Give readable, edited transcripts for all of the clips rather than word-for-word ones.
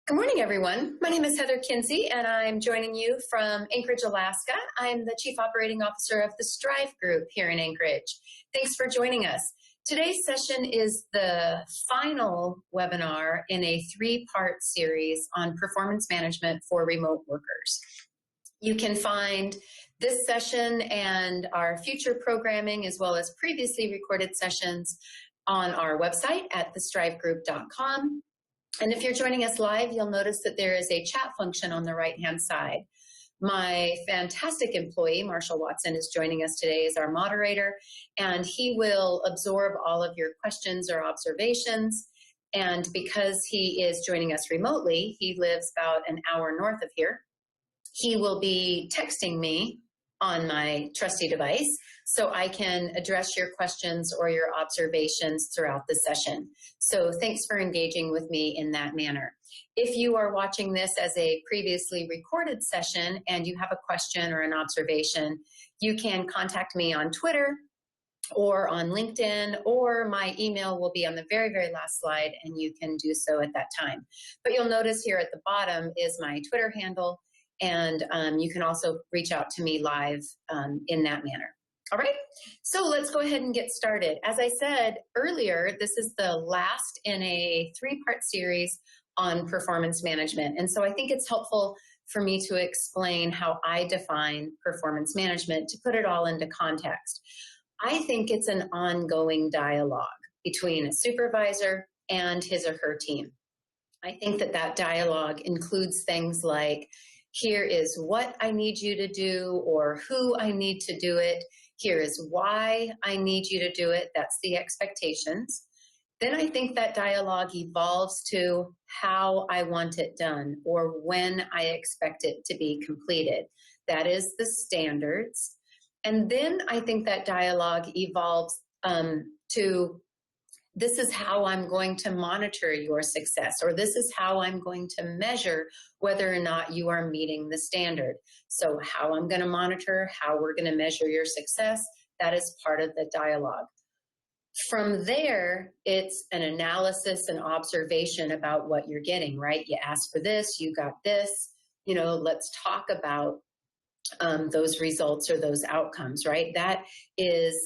Good morning, everyone. My name is Heather Kinzie, and I'm joining you from Anchorage, Alaska. I'm the Chief Operating Officer of the Strive Group here in Anchorage. Thanks for joining us. Today's session is the final webinar in a three-part series on performance management for remote workers. You can find this session and our future programming, as well as previously recorded sessions, on our website at thestrivegroup.com. And if you're joining us live, you'll notice that there is a chat function on the right-hand side. My fantastic employee, Marshall Watson, is joining us today as our moderator, and he will absorb all of your questions or observations. And because he is joining us remotely, he lives about an hour north of here, he will be texting me on my trusty device so I can address your questions or your observations throughout the session. So thanks for engaging with me in that manner. If you are watching this as a previously recorded session and you have a question or an observation, you can contact me on Twitter or on LinkedIn, or my email will be on the very, very last slide, and you can do so at that time. But you'll notice here at the bottom is my Twitter handle, and you can also reach out to me live in that manner. All right, so let's go ahead and get started. As I said earlier, this is the last in a three-part series on performance management. And so I think it's helpful for me to explain how I define performance management to put it all into context. I think it's an ongoing dialogue between a supervisor and his or her team. I think that that dialogue includes things like, here is what I need you to do, or who I need to do it. Here is why I need you to do it. That's the expectations. Then I think that dialogue evolves to how I want it done, or when I expect it to be completed. That is the standards. And then I think that dialogue evolves to, this is how I'm going to monitor your success, or this is how I'm going to measure whether or not you are meeting the standard. So how I'm going to monitor, how we're going to measure your success, that is part of the dialogue. From there, it's an analysis and observation about what you're getting, right? You asked for this, you got this, let's talk about those results or those outcomes, right? That is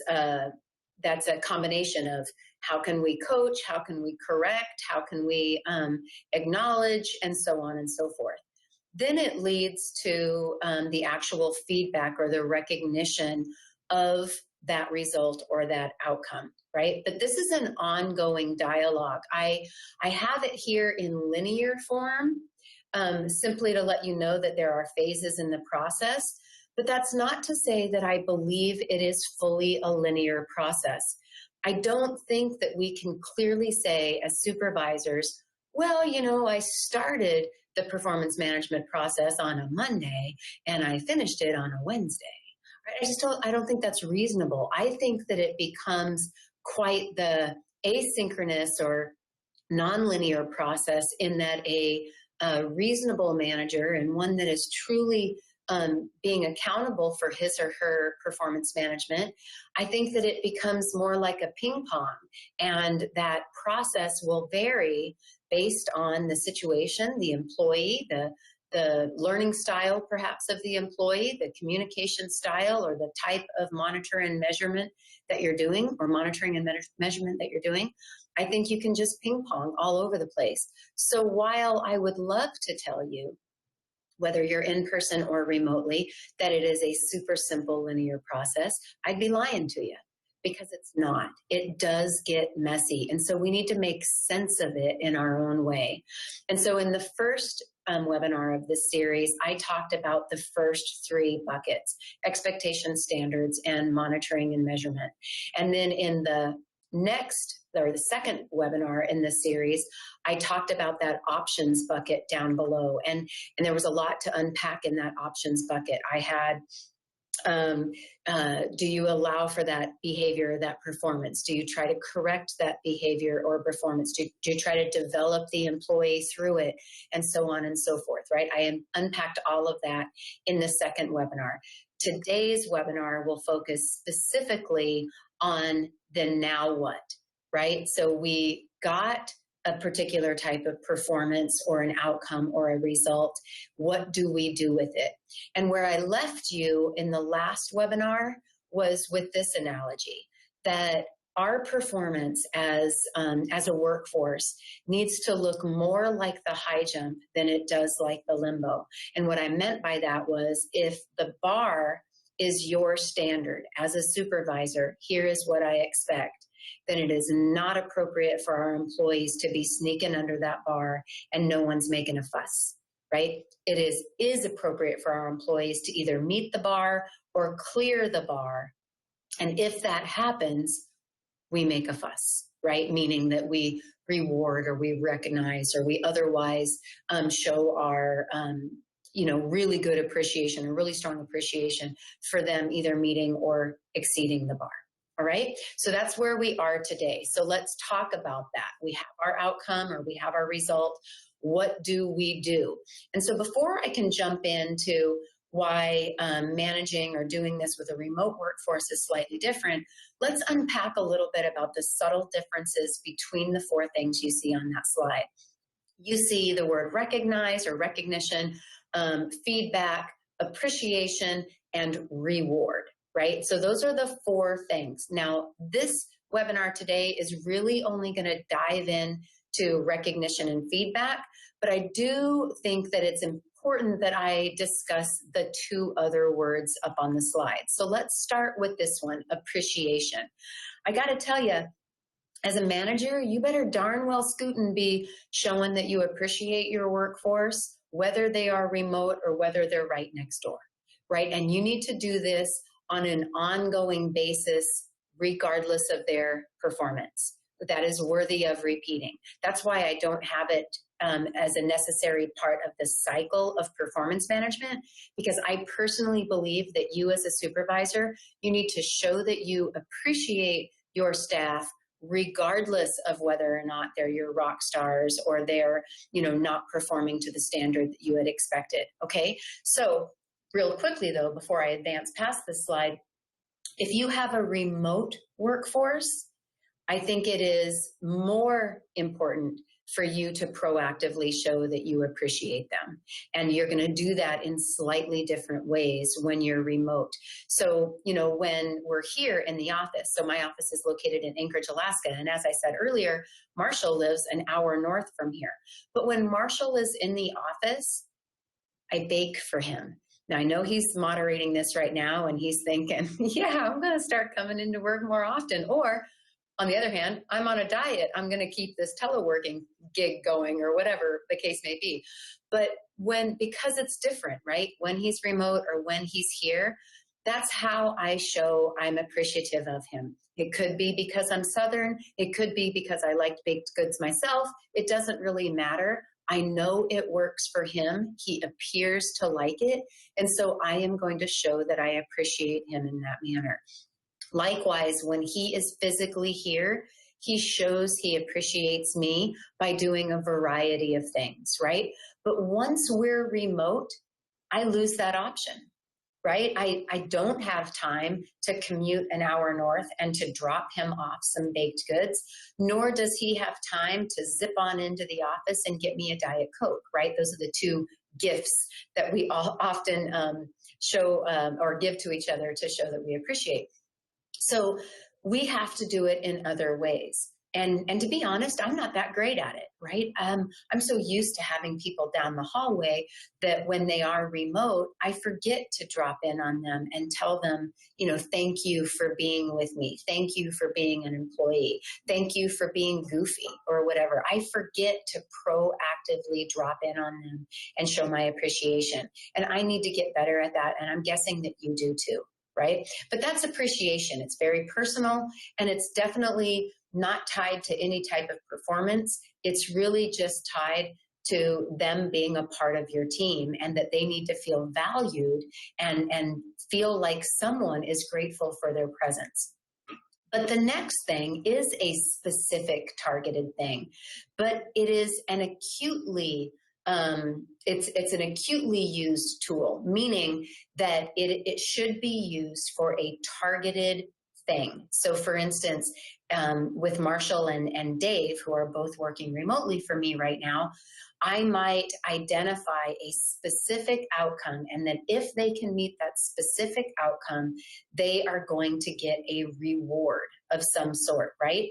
that's a combination of how can we coach, how can we correct, how can we acknowledge, and so on and so forth. Then it leads to the actual feedback or the recognition of that result or that outcome, right? But this is an ongoing dialogue. I have it here in linear form, simply to let you know that there are phases in the process. But that's not to say that I believe it is fully a linear process. I don't think that we can clearly say as supervisors, well, I started the performance management process on a Monday and I finished it on a Wednesday. I don't think that's reasonable. I think that it becomes quite the asynchronous or nonlinear process in that a reasonable manager, and one that is truly being accountable for his or her performance management, I think that it becomes more like a ping pong, and that process will vary based on the situation, the employee, the learning style perhaps of the employee, the communication style, or the type of monitor and measurement that you're doing, or monitoring and measurement that you're doing. I think you can just ping pong all over the place. So while I would love to tell you, whether you're in person or remotely, that it is a super simple linear process, I'd be lying to you, because it's not. It does get messy. And so we need to make sense of it in our own way. And so in the first webinar of this series, I talked about the first three buckets: expectation, standards, and monitoring and measurement. And then in the second webinar in this series, I talked about that options bucket down below. And there was a lot to unpack in that options bucket. I had, do you allow for that behavior, that performance? Do you try to correct that behavior or performance? Do you try to develop the employee through it? And so on and so forth, right? I unpacked all of that in the second webinar. Today's webinar will focus specifically on the now what, right? So we got a particular type of performance or an outcome or a result, what do we do with it? And where I left you in the last webinar was with this analogy, that our performance as a workforce needs to look more like the high jump than it does like the limbo. And what I meant by that was, if the bar is your standard as a supervisor, here is what I expect, then it is not appropriate for our employees to be sneaking under that bar and no one's making a fuss, right? It is appropriate for our employees to either meet the bar or clear the bar. And if that happens, we make a fuss, right? Meaning that we reward or we recognize or we otherwise show our, really good appreciation or really strong appreciation for them either meeting or exceeding the bar. All right, so that's where we are today. So let's talk about that. We have our outcome or we have our result. What do we do? And so before I can jump into why managing or doing this with a remote workforce is slightly different, let's unpack a little bit about the subtle differences between the four things you see on that slide. You see the word recognize or recognition, feedback, appreciation, and reward, right? So those are the four things. Now, this webinar today is really only going to dive in to recognition and feedback, but I do think that it's important that I discuss the two other words up on the slide. So let's start with this one, appreciation. I got to tell you, as a manager, you better darn well scoot and be showing that you appreciate your workforce, whether they are remote or whether they're right next door, right? And you need to do this on an ongoing basis, regardless of their performance. That is worthy of repeating. That's why I don't have it as a necessary part of the cycle of performance management, because I personally believe that you as a supervisor, you need to show that you appreciate your staff regardless of whether or not they're your rock stars or they're, not performing to the standard that you had expected. Okay, so real quickly though, before I advance past this slide, if you have a remote workforce, I think it is more important for you to proactively show that you appreciate them. And you're going to do that in slightly different ways when you're remote. So, when we're here in the office, so my office is located in Anchorage, Alaska. And as I said earlier, Marshall lives an hour north from here. But when Marshall is in the office, I bake for him. Now, I know he's moderating this right now and he's thinking, yeah, I'm going to start coming into work more often. Or on the other hand, I'm on a diet. I'm going to keep this teleworking gig going or whatever the case may be. But because it's different, right? When he's remote or when he's here, that's how I show I'm appreciative of him. It could be because I'm Southern. It could be because I like baked goods myself. It doesn't really matter. I know it works for him. He appears to like it. And so I am going to show that I appreciate him in that manner. Likewise, when he is physically here, he shows he appreciates me by doing a variety of things, right? But once we're remote, I lose that option, right? I don't have time to commute an hour north and to drop him off some baked goods, nor does he have time to zip on into the office and get me a Diet Coke, right? Those are the two gifts that we all often show or give to each other to show that we appreciate. So we have to do it in other ways. And to be honest, I'm not that great at it, right? I'm so used to having people down the hallway that when they are remote, I forget to drop in on them and tell them, thank you for being with me. Thank you for being an employee. Thank you for being goofy or whatever. I forget to proactively drop in on them and show my appreciation. And I need to get better at that. And I'm guessing that you do too. Right? But that's appreciation. It's very personal, and it's definitely not tied to any type of performance. It's really just tied to them being a part of your team and that they need to feel valued and feel like someone is grateful for their presence. But the next thing is a specific targeted thing, but it is an acutely it's an acutely used tool, meaning that it should be used for a targeted thing. So for instance, with Marshall and Dave, who are both working remotely for me right now, I might identify a specific outcome, and that if they can meet that specific outcome, they are going to get a reward of some sort, right?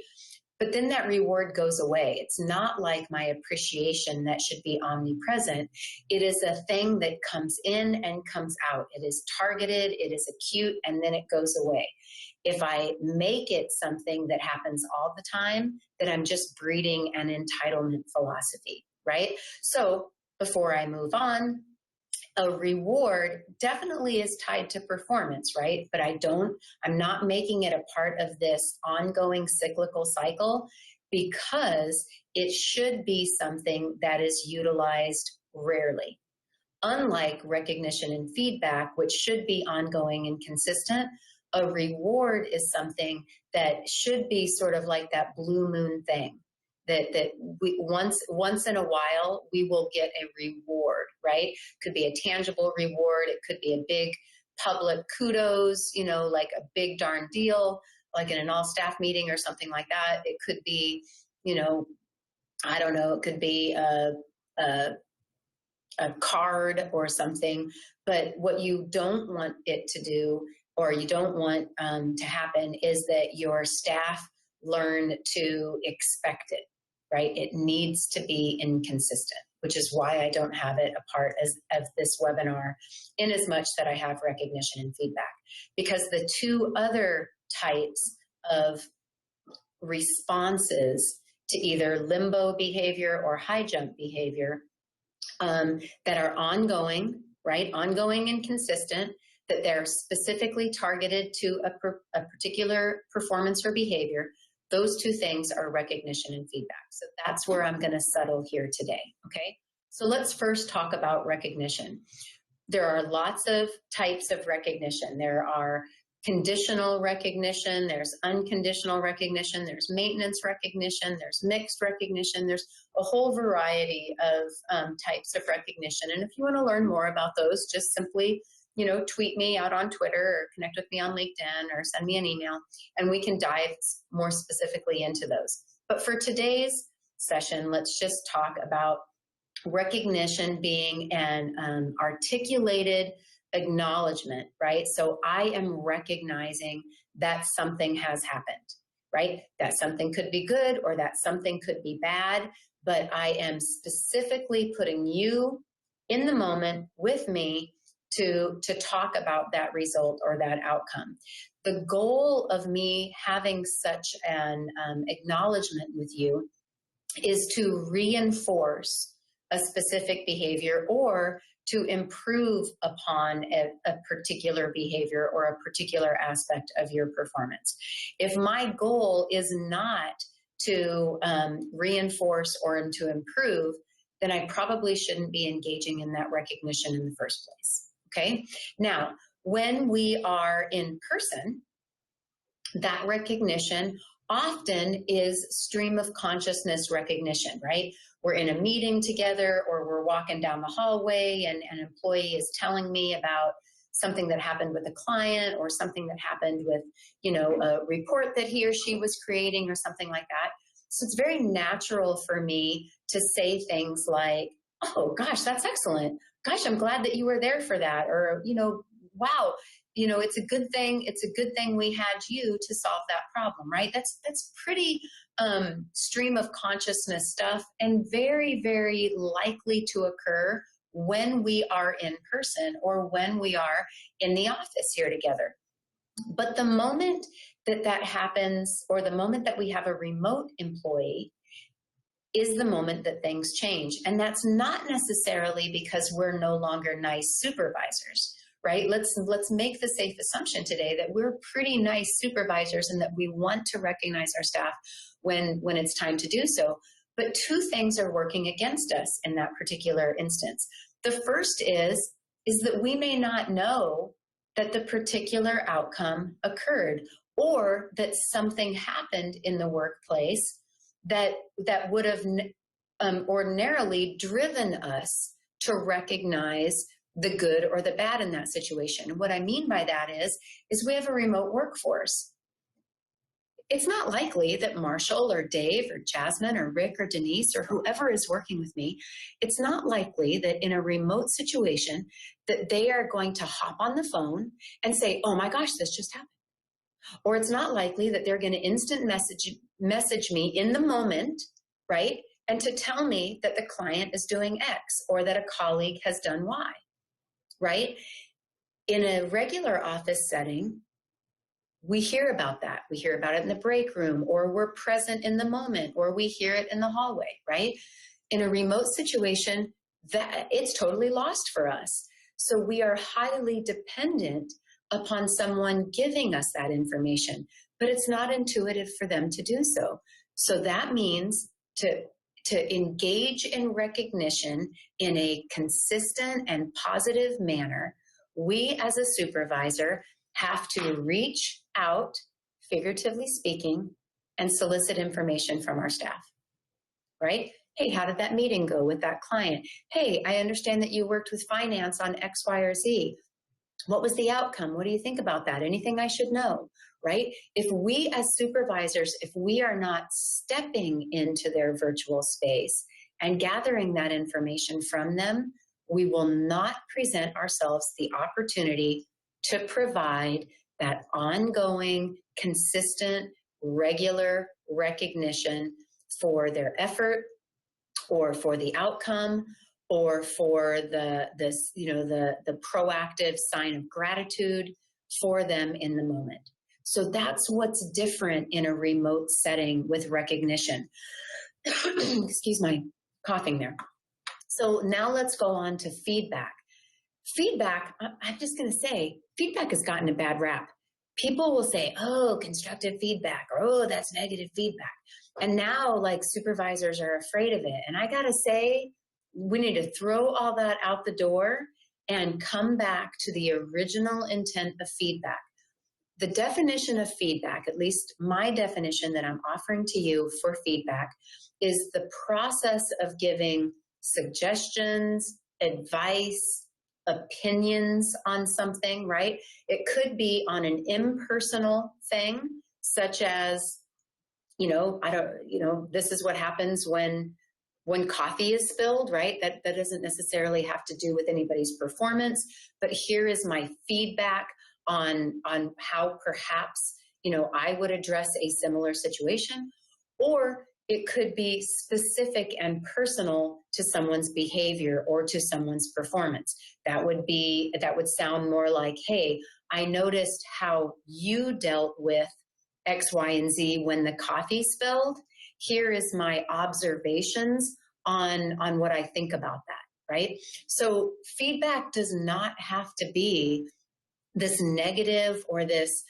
But then that reward goes away. It's not like my appreciation that should be omnipresent. It is a thing that comes in and comes out. It is targeted, it is acute, and then it goes away. If I make it something that happens all the time, then I'm just breeding an entitlement philosophy, right? So before I move on, a reward definitely is tied to performance, right? But I'm not making it a part of this ongoing cyclical cycle, because it should be something that is utilized rarely. Unlike recognition and feedback, which should be ongoing and consistent, a reward is something that should be sort of like that blue moon thing. That we once in a while we will get a reward, right? Could be a tangible reward. It could be a big public kudos, like a big darn deal, like in an all staff meeting or something like that. It could be, I don't know, it could be a card or something. But what you don't want it to do, or you don't want to happen, is that your staff learn to expect it, right? It needs to be inconsistent, which is why I don't have it a part of this webinar, in as much that I have recognition and feedback. Because the two other types of responses to either limbo behavior or high jump behavior that are ongoing, right? Ongoing and consistent, that they're specifically targeted to a particular performance or behavior. Those two things are recognition and feedback. So that's where I'm going to settle here today, okay? So let's first talk about recognition. There are lots of types of recognition. There are conditional recognition, there's unconditional recognition, there's maintenance recognition, there's mixed recognition, there's a whole variety of types of recognition. And if you want to learn more about those, just simply tweet me out on Twitter, or connect with me on LinkedIn, or send me an email, and we can dive more specifically into those. But for today's session, let's just talk about recognition being an articulated acknowledgement, right? So I am recognizing that something has happened, right? That something could be good or that something could be bad, but I am specifically putting you in the moment with me to talk about that result or that outcome. The goal of me having such an acknowledgement with you is to reinforce a specific behavior, or to improve upon a particular behavior or a particular aspect of your performance. If my goal is not to reinforce or to improve, then I probably shouldn't be engaging in that recognition in the first place. Okay. Now, when we are in person, that recognition often is stream of consciousness recognition, right? We're in a meeting together, or we're walking down the hallway and an employee is telling me about something that happened with a client, or something that happened with, a report that he or she was creating, or something like that. So it's very natural for me to say things like, oh gosh, that's excellent. Gosh, I'm glad that you were there for that. Or, wow, it's a good thing. It's a good thing we had you to solve that problem, right? That's pretty stream of consciousness stuff, and very, very likely to occur when we are in person, or when we are in the office here together. But the moment that happens, or the moment that we have a remote employee, is the moment that things change. And that's not necessarily because we're no longer nice supervisors, right? Let's make the safe assumption today that we're pretty nice supervisors, and that we want to recognize our staff when it's time to do so. But two things are working against us in that particular instance. The first is that we may not know that the particular outcome occurred, or that something happened in the workplace that would have ordinarily driven us to recognize the good or the bad in that situation. And what I mean by that is we have a remote workforce. it's not likely that Marshall or Dave or Jasmine or Rick or Denise or whoever is working with me, it's not likely that in a remote situation that they are going to hop on the phone and say, oh my gosh, this just happened. Or it's not likely that they're going to instant message me in the moment, right? And to tell me that the client is doing X or that a colleague has done Y, right? In a regular office setting, we hear about that. We hear about it in the break room, or we're present in the moment, or we hear it in the hallway, right? In a remote situation, that it's totally lost for us. So we are highly dependent upon someone giving us that information, but it's not intuitive for them to do so. So that means to engage in recognition in a consistent and positive manner, we as a supervisor have to reach out, figuratively speaking, and solicit information from our staff, right? Hey, how did that meeting go with that client? Hey, I understand that you worked with finance on X, Y, or Z. What was the outcome? What do you think about that? Anything I should know, right? If we as supervisors, if we are not stepping into their virtual space and gathering that information from them, we will not present ourselves the opportunity to provide that ongoing, consistent, regular recognition for their effort or for the outcome or for the proactive sign of gratitude for them in the moment. So that's what's different in a remote setting with recognition. Excuse my coughing there. So now let's go on to feedback. Feedback, I'm just going to say, feedback has gotten a bad rap. People will say, oh, constructive feedback, or oh, that's negative feedback. And now, like, supervisors are afraid of it. And I got to say, we need to throw all that out the door and come back to the original intent of feedback. The definition of feedback, at least my definition that I'm offering to you for feedback, is the process of giving suggestions, advice, opinions on something, right? It could be on an impersonal thing, such as, this is what happens when coffee is spilled, right? That doesn't necessarily have to do with anybody's performance, but here is my feedback on how perhaps, I would address a similar situation. Or it could be specific and personal to someone's behavior or to someone's performance. That would sound more like, hey, I noticed how you dealt with X, Y, and Z when the coffee spilled. Here is my observations on what I think about that, right? So feedback does not have to be this negative or this,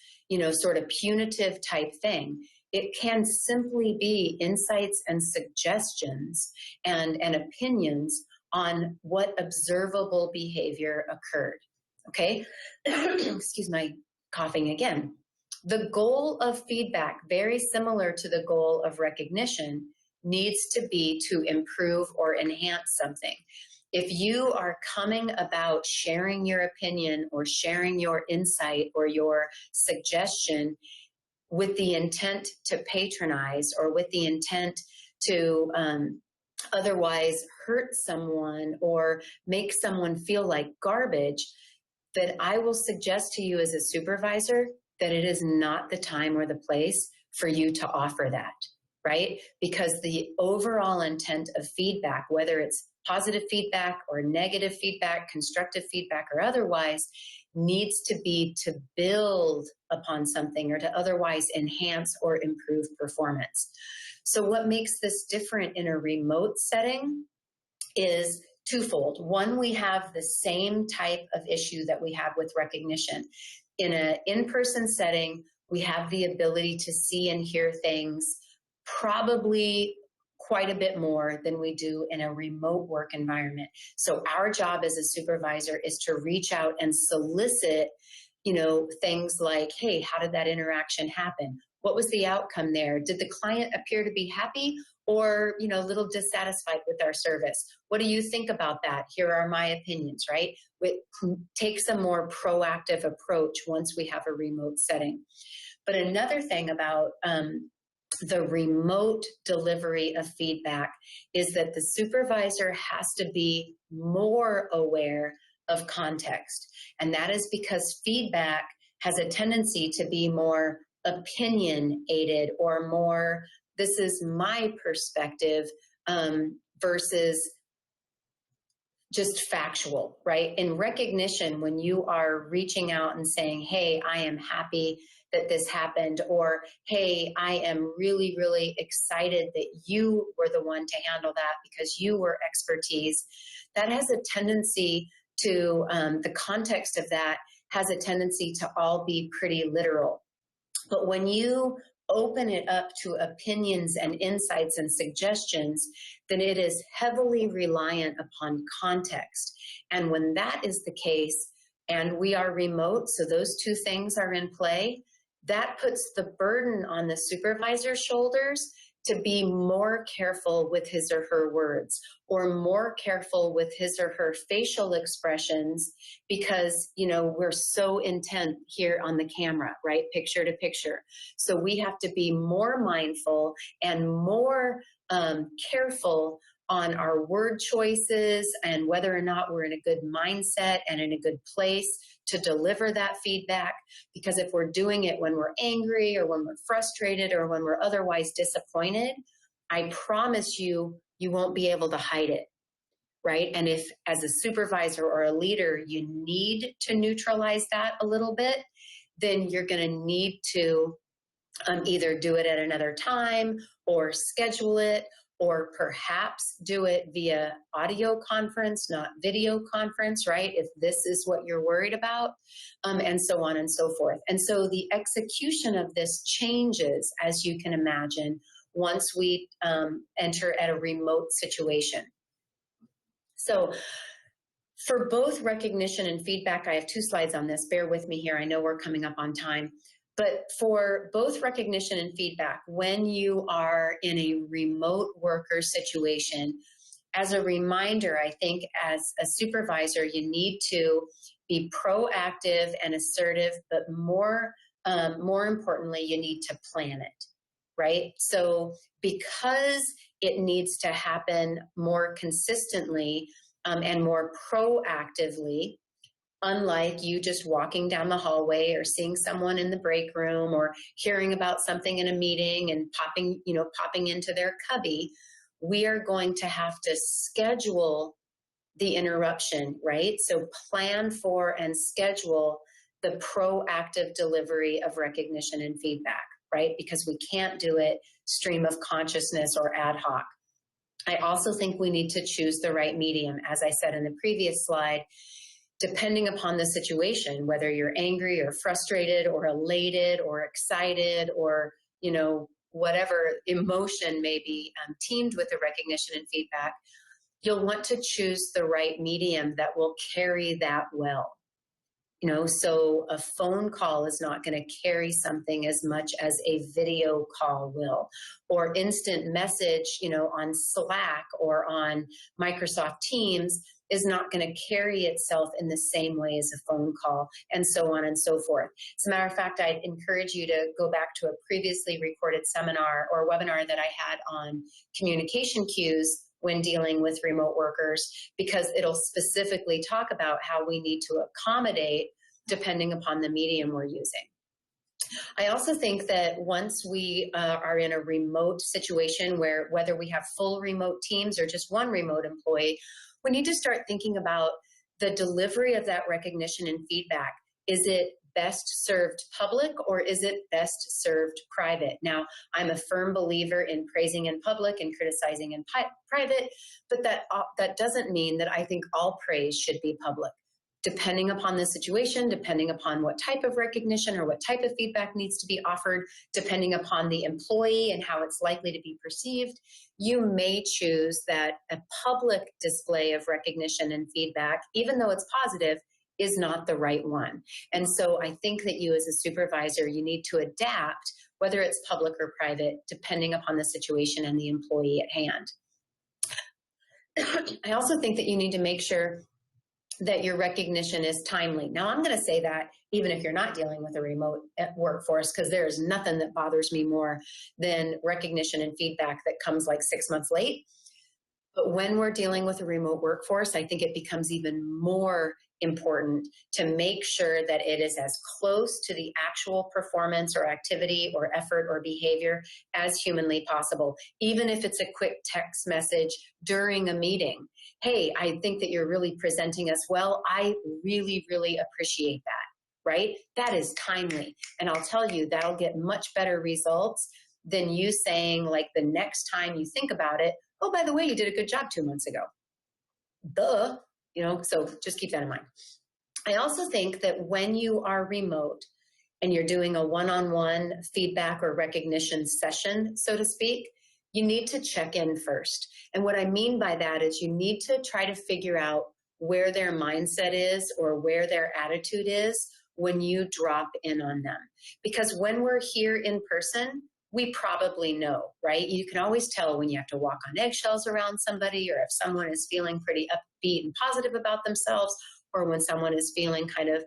sort of punitive type thing. It can simply be insights and suggestions and opinions on what observable behavior occurred. Okay? Excuse my coughing again. The goal of feedback, very similar to the goal of recognition, needs to be to improve or enhance something. If you are coming about sharing your opinion or sharing your insight or your suggestion with the intent to patronize or with the intent to otherwise hurt someone or make someone feel like garbage, then I will suggest to you as a supervisor that it is not the time or the place for you to offer that, right? Because the overall intent of feedback, whether it's positive feedback or negative feedback, constructive feedback or otherwise, needs to be to build upon something or to otherwise enhance or improve performance. So what makes this different in a remote setting is twofold. One, we have the same type of issue that we have with recognition. In an in-person setting, we have the ability to see and hear things probably quite a bit more than we do in a remote work environment. So our job as a supervisor is to reach out and solicit, things like, hey, how did that interaction happen? What was the outcome there? Did the client appear to be happy or, a little dissatisfied with our service? What do you think about that? Here are my opinions, right? It takes a more proactive approach once we have a remote setting. But another thing about the remote delivery of feedback is that the supervisor has to be more aware of context. And that is because feedback has a tendency to be more opinion-aided or more, this is my perspective, versus just factual, right? In recognition, when you are reaching out and saying, hey, I am happy that this happened, or hey, I am really, really excited that you were the one to handle that because you were expertise, that has a tendency to, the context of that has a tendency to all be pretty literal. But when you open it up to opinions and insights and suggestions, then it is heavily reliant upon context. And when that is the case, and we are remote, so those two things are in play, that puts the burden on the supervisor's shoulders to be more careful with his or her words, or more careful with his or her facial expressions, because, you know, we're so intent here on the camera, right? Picture to picture. So we have to be more mindful and more careful on our word choices and whether or not we're in a good mindset and in a good place to deliver that feedback. Because if we're doing it when we're angry or when we're frustrated or when we're otherwise disappointed, I promise you, you won't be able to hide it, right? And if as a supervisor or a leader, you need to neutralize that a little bit, then you're going to need to either do it at another time or schedule it, or perhaps do it via audio conference, not video conference, right? If this is what you're worried about, and so on and so forth. And so the execution of this changes, as you can imagine, once we enter at a remote situation. So for both recognition and feedback, I have 2 slides on this. Bear with me here. I know we're coming up on time. But for both recognition and feedback, when you are in a remote worker situation, as a reminder, I think as a supervisor, you need to be proactive and assertive, but more importantly, you need to plan it, right? So because it needs to happen more consistently and more proactively, unlike you just walking down the hallway or seeing someone in the break room or hearing about something in a meeting and popping into their cubby, we are going to have to schedule the interruption, right? So plan for and schedule the proactive delivery of recognition and feedback, right? Because we can't do it stream of consciousness or ad hoc. I also think we need to choose the right medium. As I said in the previous slide, depending upon the situation, whether you're angry or frustrated or elated or excited or, you know, whatever emotion may be teamed with the recognition and feedback, you'll want to choose the right medium that will carry that well. You know, so a phone call is not going to carry something as much as a video call will, or instant message, you know, on Slack or on Microsoft Teams is not going to carry itself in the same way as a phone call, and so on and so forth. As a matter of fact, I'd encourage you to go back to a previously recorded seminar or webinar that I had on communication cues when dealing with remote workers, because it'll specifically talk about how we need to accommodate depending upon the medium we're using. I also think that once we are in a remote situation where whether we have full remote teams or just one remote employee, we need to start thinking about the delivery of that recognition and feedback. Is it best served public or is it best served private? Now, I'm a firm believer in praising in public and criticizing in private, but that doesn't mean that I think all praise should be public. Depending upon the situation, depending upon what type of recognition or what type of feedback needs to be offered, depending upon the employee and how it's likely to be perceived, you may choose that a public display of recognition and feedback, even though it's positive, is not the right one. And so I think that you as a supervisor, you need to adapt, whether it's public or private, depending upon the situation and the employee at hand. I also think that you need to make sure that your recognition is timely. Now, I'm going to say that even if you're not dealing with a remote workforce, because there's nothing that bothers me more than recognition and feedback that comes like 6 months late. But when we're dealing with a remote workforce, I think it becomes even more important to make sure that it is as close to the actual performance or activity or effort or behavior as humanly possible, even if it's a quick text message during a meeting. Hey, I think that you're really presenting us well. I really, really appreciate that, right? That is timely. And I'll tell you, that'll get much better results than you saying, like, the next time you think about it, oh, by the way, you did a good job 2 months ago. Duh, so just keep that in mind. I also think that when you are remote and you're doing a one-on-one feedback or recognition session, so to speak, you need to check in first. And what I mean by that is you need to try to figure out where their mindset is or where their attitude is when you drop in on them. Because when we're here in person, we probably know, right? You can always tell when you have to walk on eggshells around somebody, or if someone is feeling pretty upbeat and positive about themselves, or when someone is feeling kind of,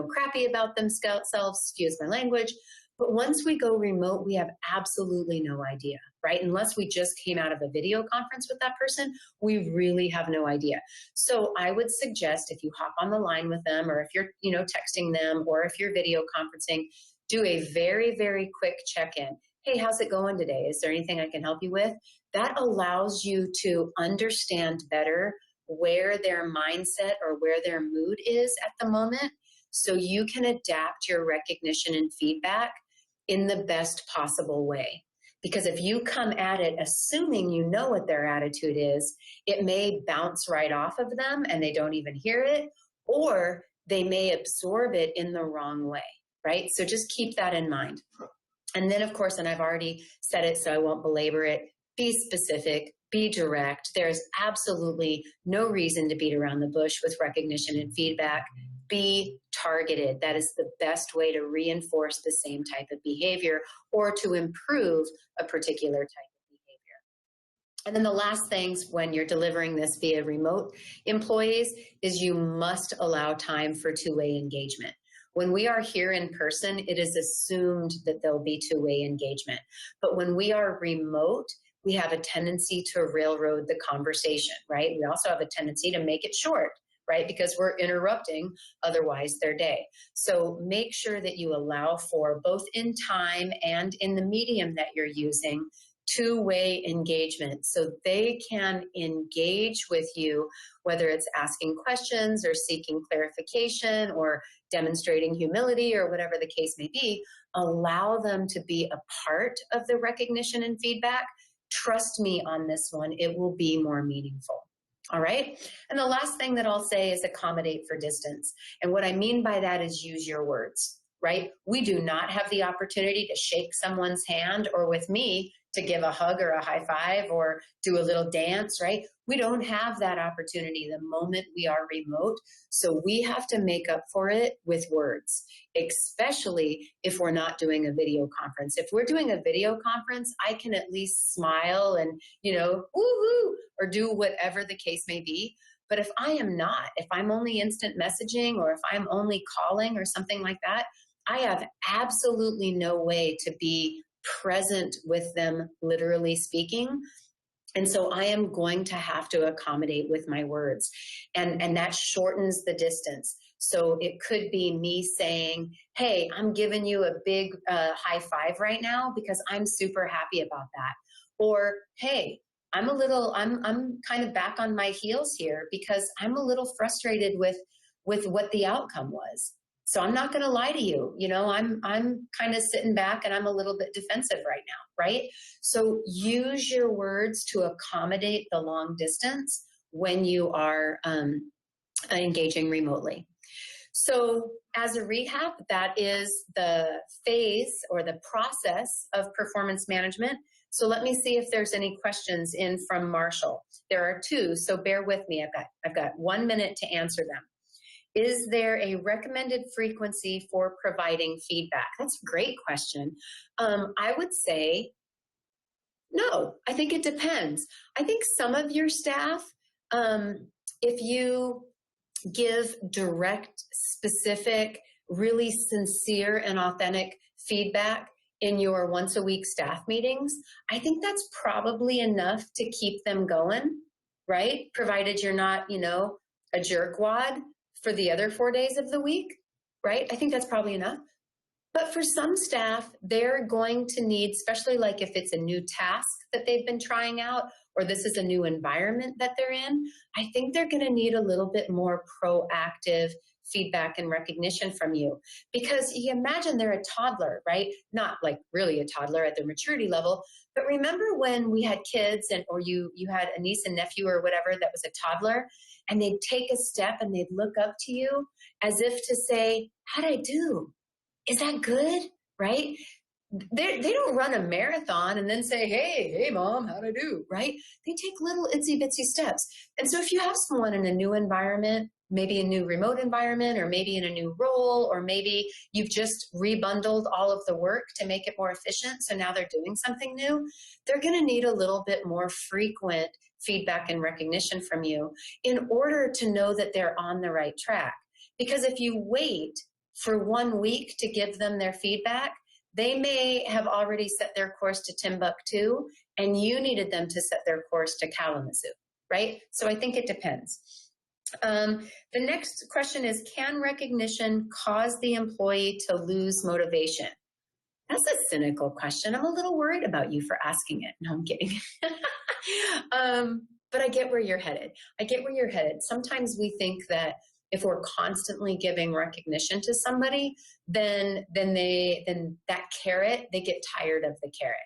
crappy about themselves, excuse my language. But once we go remote, we have absolutely no idea, right? Unless we just came out of a video conference with that person, we really have no idea. So I would suggest if you hop on the line with them, or if you're, texting them, or if you're video conferencing, do a very, very quick check-in. Hey, how's it going today? Is there anything I can help you with? That allows you to understand better where their mindset or where their mood is at the moment, so you can adapt your recognition and feedback in the best possible way. Because if you come at it assuming you know what their attitude is, it may bounce right off of them and they don't even hear it, or they may absorb it in the wrong way, right? So just keep that in mind. And then, of course, and I've already said it, so I won't belabor it, be specific, be direct. There's absolutely no reason to beat around the bush with recognition and feedback. Be targeted. That is the best way to reinforce the same type of behavior or to improve a particular type of behavior. And then the last things when you're delivering this via remote employees is you must allow time for two-way engagement. When we are here in person, it is assumed that there'll be two-way engagement. But when we are remote, we have a tendency to railroad the conversation, right? We also have a tendency to make it short, right? Because we're interrupting otherwise their day. So make sure that you allow for, both in time and in the medium that you're using, two-way engagement, so they can engage with you, whether it's asking questions or seeking clarification or demonstrating humility or whatever the case may be. Allow them to be a part of the recognition and feedback. Trust me on this one, it will be more meaningful. All right. And the last thing that I'll say is accommodate for distance. And what I mean by that is use your words, right? We do not have the opportunity to shake someone's hand, or with me, to give a hug or a high five or do a little dance, right? We don't have that opportunity the moment we are remote. So we have to make up for it with words, especially if we're not doing a video conference. If we're doing a video conference, I can at least smile and, woo-hoo, or do whatever the case may be. But if I am not, if I'm only instant messaging, or if I'm only calling or something like that, I have absolutely no way to be present with them, literally speaking. And so I am going to have to accommodate with my words. And that shortens the distance. So it could be me saying, hey, I'm giving you a big high five right now because I'm super happy about that. Or, hey, I'm kind of back on my heels here because I'm a little frustrated with what the outcome was. So I'm not going to lie to you. I'm kind of sitting back and I'm a little bit defensive right now, right? So use your words to accommodate the long distance when you are engaging remotely. So as a recap, that is the phase or the process of performance management. So let me see if there's any questions in from Marshall. There are two, so bear with me. I've got 1 minute to answer them. Is there a recommended frequency for providing feedback? That's a great question. I would say no. I think it depends. I think some of your staff, if you give direct, specific, really sincere and authentic feedback in your once a week staff meetings, I think that's probably enough to keep them going, right? Provided you're not, a jerkwad for the other 4 days of the week, right? I think that's probably enough. But for some staff, they're going to need, especially like if it's a new task that they've been trying out, or this is a new environment that they're in, I think they're going to need a little bit more proactive feedback and recognition from you. Because you imagine they're a toddler, right? Not like really a toddler at their maturity level, but remember when we had kids or you had a niece and nephew or whatever that was a toddler, and they'd take a step and they'd look up to you as if to say, how'd I do? Is that good? Right? They don't run a marathon and then say, hey, mom, how'd I do? Right? They take little itsy bitsy steps. And so if you have someone in a new environment, maybe a new remote environment, or maybe in a new role, or maybe you've just rebundled all of the work to make it more efficient, so now they're doing something new, they're going to need a little bit more frequent feedback and recognition from you in order to know that they're on the right track. Because if you wait for 1 week to give them their feedback, they may have already set their course to Timbuktu, and you needed them to set their course to Kalamazoo, right? So I think it depends. The next question is, can recognition cause the employee to lose motivation? That's a cynical question. I'm a little worried about you for asking it. No, I'm kidding. But I get where you're headed. Sometimes we think that if we're constantly giving recognition to somebody, then that carrot, they get tired of the carrot.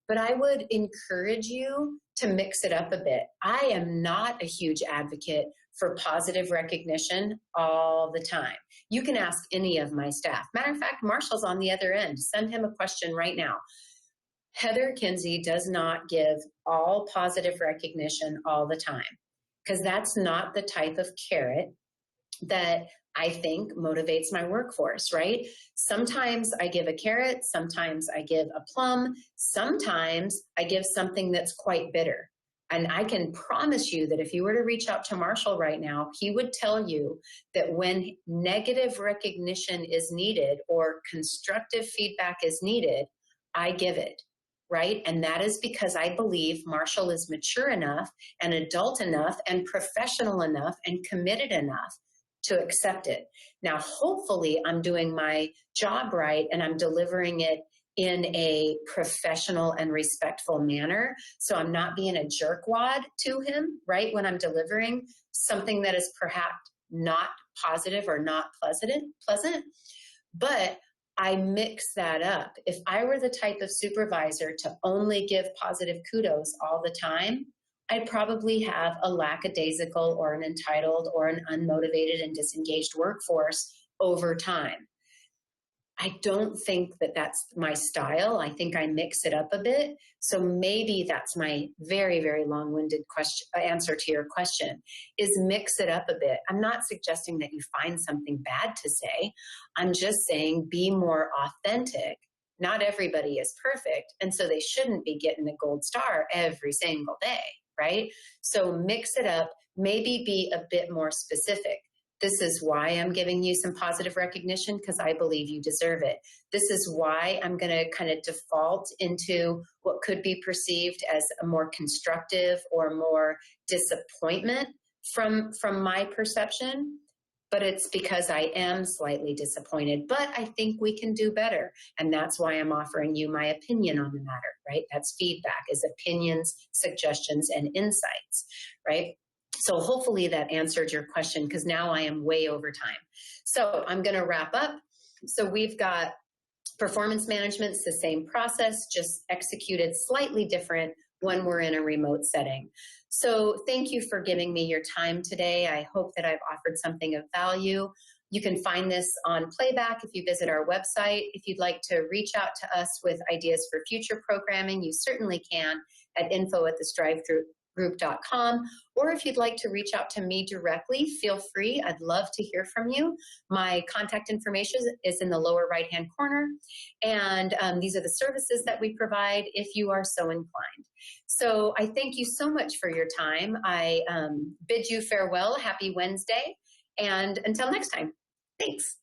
But I would encourage you to mix it up a bit. I am not a huge advocate for positive recognition all the time. You can ask any of my staff. Matter of fact, Marshall's on the other end. Send him a question right now. Heather Kinzie does not give all positive recognition all the time, because that's not the type of carrot that I think motivates my workforce, right? Sometimes I give a carrot, sometimes I give a plum, sometimes I give something that's quite bitter. And I can promise you that if you were to reach out to Marshall right now, he would tell you that when negative recognition is needed or constructive feedback is needed, I give it. Right? And that is because I believe Marshall is mature enough and adult enough and professional enough and committed enough to accept it. Now, hopefully I'm doing my job right and I'm delivering it in a professional and respectful manner. So I'm not being a jerkwad to him, right? When I'm delivering something that is perhaps not positive or not pleasant, but I mix that up. If I were the type of supervisor to only give positive kudos all the time, I'd probably have a lackadaisical or an entitled or an unmotivated and disengaged workforce over time. I don't think that that's my style. I think I mix it up a bit. So maybe that's my very, very long-winded answer to your question, is mix it up a bit. I'm not suggesting that you find something bad to say. I'm just saying be more authentic. Not everybody is perfect, and so they shouldn't be getting a gold star every single day, right? So mix it up, maybe be a bit more specific. This is why I'm giving you some positive recognition, because I believe you deserve it. This is why I'm going to kind of default into what could be perceived as a more constructive or more disappointment from my perception. But it's because I am slightly disappointed, but I think we can do better. And that's why I'm offering you my opinion on the matter, right? That's feedback, is opinions, suggestions, and insights, right? So hopefully that answered your question, because now I am way over time. So I'm going to wrap up. So we've got performance management. It's the same process, just executed slightly different when we're in a remote setting. So thank you for giving me your time today. I hope that I've offered something of value. You can find this on playback if you visit our website. If you'd like to reach out to us with ideas for future programming, you certainly can at info@thestrivegroup.com. Or if you'd like to reach out to me directly, feel free. I'd love to hear from you. My contact information is in the lower right-hand corner. And these are the services that we provide if you are so inclined. So I thank you so much for your time. I bid you farewell. Happy Wednesday. And until next time, thanks.